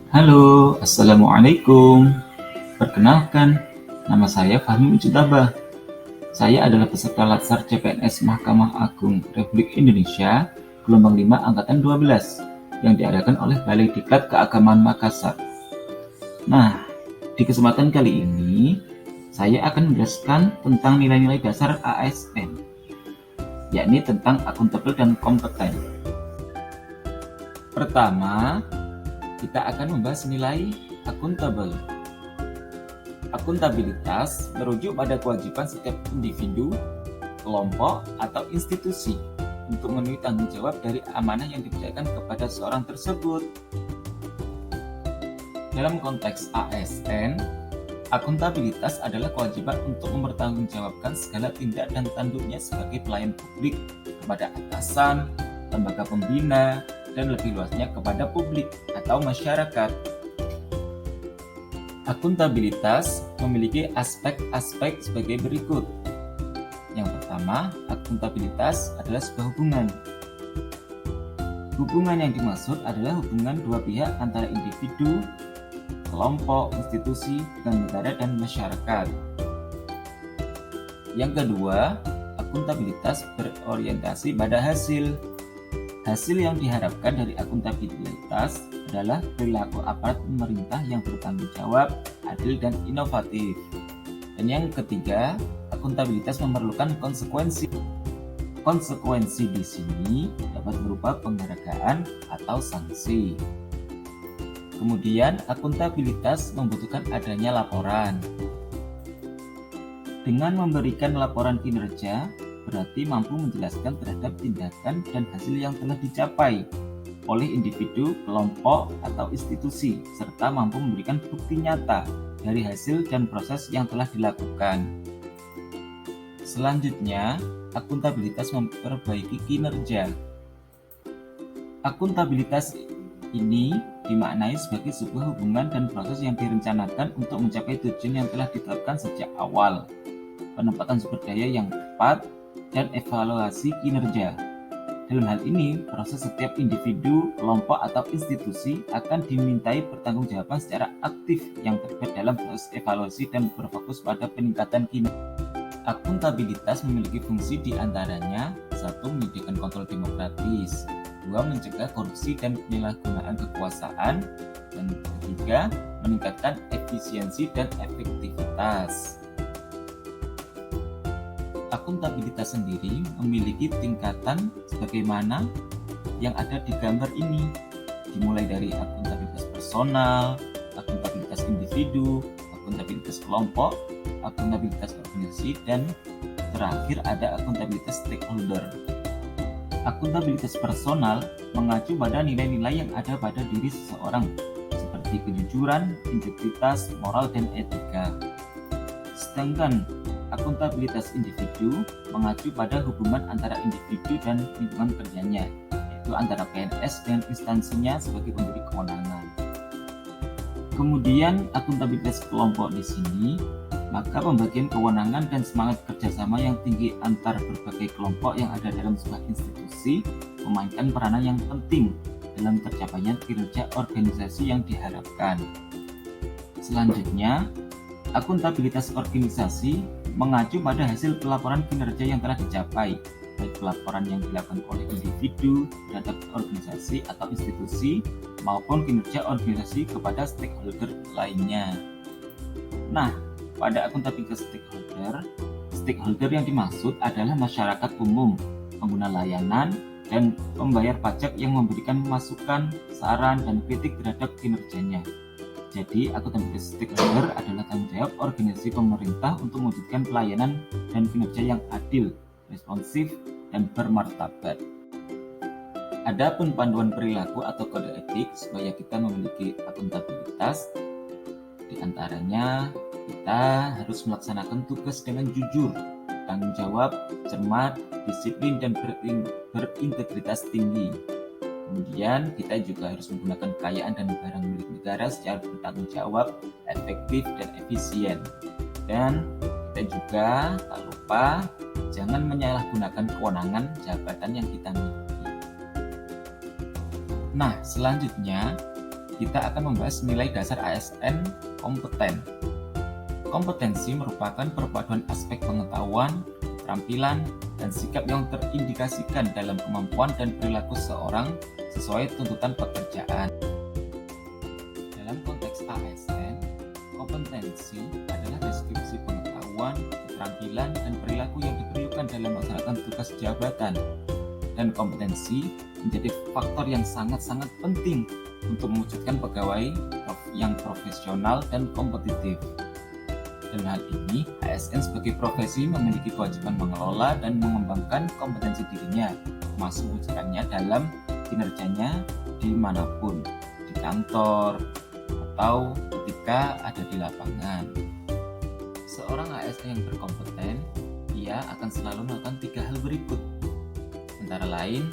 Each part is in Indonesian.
Halo, Assalamualaikum. Perkenalkan, nama saya Fahmi Ujutaba. Saya adalah peserta Latsar CPNS Mahkamah Agung Republik Indonesia gelombang 5 angkatan 12 yang diadakan oleh Balai Diklat Keagamaan Makassar. Nah, di kesempatan kali ini saya akan menjelaskan tentang nilai-nilai dasar ASN, yakni tentang akuntabel dan kompeten. Pertama, kita akan membahas nilai akuntabel. Akuntabilitas merujuk pada kewajiban setiap individu, kelompok, atau institusi untuk memenuhi tanggung jawab dari amanah yang dipercayakan kepada seorang tersebut. Dalam konteks ASN, akuntabilitas adalah kewajiban untuk mempertanggungjawabkan segala tindak dan tanduknya sebagai pelayan publik kepada atasan, lembaga pembina, dan lebih luasnya kepada publik atau masyarakat. Akuntabilitas memiliki aspek-aspek sebagai berikut. Yang pertama, akuntabilitas adalah sebuah hubungan. Hubungan yang dimaksud adalah hubungan dua pihak antara individu, kelompok, institusi, dengan negara dan masyarakat. Yang kedua, akuntabilitas berorientasi pada hasil. Hasil yang diharapkan dari akuntabilitas adalah perilaku aparat pemerintah yang bertanggung jawab, adil, dan inovatif. Dan yang ketiga, akuntabilitas memerlukan konsekuensi. Konsekuensi di sini dapat berupa penghargaan atau sanksi. Kemudian, akuntabilitas membutuhkan adanya laporan. Dengan memberikan laporan kinerja, berarti mampu menjelaskan terhadap tindakan dan hasil yang telah dicapai oleh individu, kelompok, atau institusi, serta mampu memberikan bukti nyata dari hasil dan proses yang telah dilakukan. Selanjutnya, akuntabilitas memperbaiki kinerja. Akuntabilitas ini dimaknai sebagai sebuah hubungan dan proses yang direncanakan untuk mencapai tujuan yang telah ditetapkan sejak awal, penempatan sumber daya yang tepat, dan evaluasi kinerja. Dalam hal ini, proses setiap individu, kelompok, atau institusi akan dimintai pertanggungjawaban secara aktif yang terlibat dalam proses evaluasi dan berfokus pada peningkatan kinerja. Akuntabilitas memiliki fungsi diantaranya: 1. Menyediakan kontrol demokratis, 2. Mencegah korupsi dan penyalahgunaan kekuasaan, dan 3. Meningkatkan efisiensi dan efektivitas. Akuntabilitas sendiri memiliki tingkatan sebagaimana yang ada di gambar ini, dimulai dari akuntabilitas personal, akuntabilitas individu, akuntabilitas kelompok, akuntabilitas organisasi, dan terakhir ada akuntabilitas stakeholder. Akuntabilitas personal mengacu pada nilai-nilai yang ada pada diri seseorang, seperti kejujuran, integritas, moral, dan etika. Sedangkan akuntabilitas individu mengacu pada hubungan antara individu dan lingkungan kerjanya, yaitu antara PNS dan instansinya sebagai pemberi kewenangan. Kemudian akuntabilitas kelompok di sini, maka pembagian kewenangan dan semangat kerjasama yang tinggi antar berbagai kelompok yang ada dalam sebuah institusi memainkan peranan yang penting dalam tercapainya kinerja organisasi yang diharapkan. Selanjutnya, akuntabilitas organisasi mengacu pada hasil pelaporan kinerja yang telah dicapai, baik pelaporan yang dilakukan oleh individu terhadap organisasi atau institusi maupun kinerja organisasi kepada stakeholder lainnya. Nah, pada akuntabilitas stakeholder yang dimaksud adalah masyarakat umum, pengguna layanan, dan pembayar pajak yang memberikan masukan, saran, dan kritik terhadap kinerjanya. Jadi, akuntabilitas stakeholder adalah tanggung jawab organisasi pemerintah untuk mewujudkan pelayanan dan kinerja yang adil, responsif, dan bermartabat. Adapun panduan perilaku atau kode etik supaya kita memiliki akuntabilitas, di antaranya kita harus melaksanakan tugas dengan jujur, tanggung jawab, cermat, disiplin, dan berintegritas tinggi. Kemudian kita juga harus menggunakan kekayaan dan barang milik negara secara bertanggung jawab, efektif, dan efisien. Dan kita juga tak lupa jangan menyalahgunakan kewenangan jabatan yang kita miliki. Nah, selanjutnya kita akan membahas nilai dasar ASN kompeten. Kompetensi merupakan perpaduan aspek pengetahuan, keterampilan, dan sikap yang terindikasikan dalam kemampuan dan perilaku seseorang sesuai tuntutan pekerjaan. Dalam konteks ASN, kompetensi adalah deskripsi pengetahuan, keterampilan, dan perilaku yang diperlukan dalam melaksanakan tugas jabatan. Dan kompetensi menjadi faktor yang sangat-sangat penting untuk mewujudkan pegawai yang profesional dan kompetitif. Dalam hal ini, ASN sebagai profesi memiliki kewajiban mengelola dan mengembangkan kompetensi dirinya, termasuk wujudkannya dalam kinerjanya dimanapun, di kantor, atau ketika ada di lapangan. Seorang ASN yang berkompeten, ia akan selalu melakukan 3 hal berikut, antara lain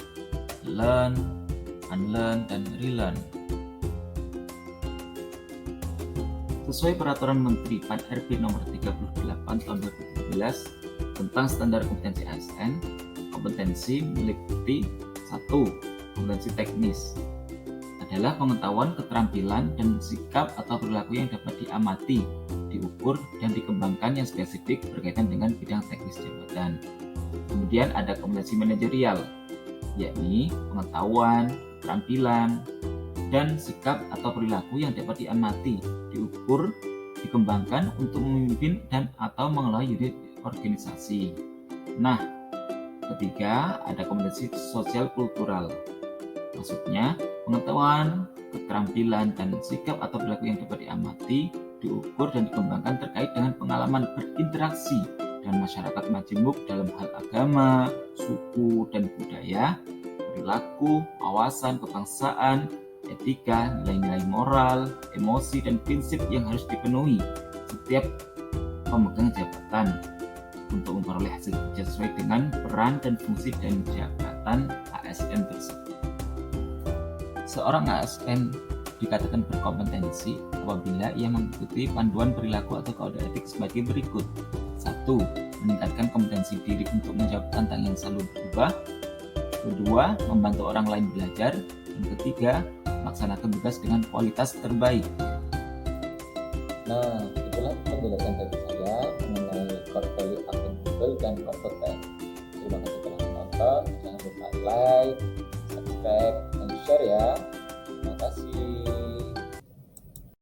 learn, unlearn, dan relearn. Sesuai Peraturan Menteri PAN-RB Nomor 38 Tahun 2017 tentang Standar Kompetensi ASN, kompetensi meliputi 1. Kompetensi teknis adalah pengetahuan, keterampilan, dan sikap atau perilaku yang dapat diamati, diukur, dan dikembangkan yang spesifik berkaitan dengan bidang teknis jabatan. Kemudian ada kompetensi manajerial, yakni pengetahuan, keterampilan, dan sikap atau perilaku yang dapat diamati, diukur, dikembangkan untuk memimpin dan atau mengelola unit organisasi. Nah, ketiga ada kompetensi sosial kultural, maksudnya pengetahuan, keterampilan, dan sikap atau perilaku yang dapat diamati, diukur, dan dikembangkan terkait dengan pengalaman berinteraksi dengan masyarakat majemuk dalam hal agama, suku, dan budaya, perilaku, wawasan kebangsaan, etika, nilai-nilai moral, emosi, dan prinsip yang harus dipenuhi setiap pemegang jabatan untuk memperoleh hasil kerja sesuai dengan peran dan fungsi dan jabatan ASN tersebut. Seorang ASN dikatakan berkompetensi apabila ia mengikuti panduan perilaku atau kode etik sebagai berikut. 1. Meningkatkan kompetensi diri untuk menjawab tantangan yang selalu berubah. Kedua, membantu orang lain belajar. Dan ketiga, melaksanakan tugas dengan kualitas terbaik. Nah, itulah penjelasan dari saya mengenai core value akuntabel dan kompeten. Terima kasih telah menonton. Jangan lupa like, subscribe, dan share ya.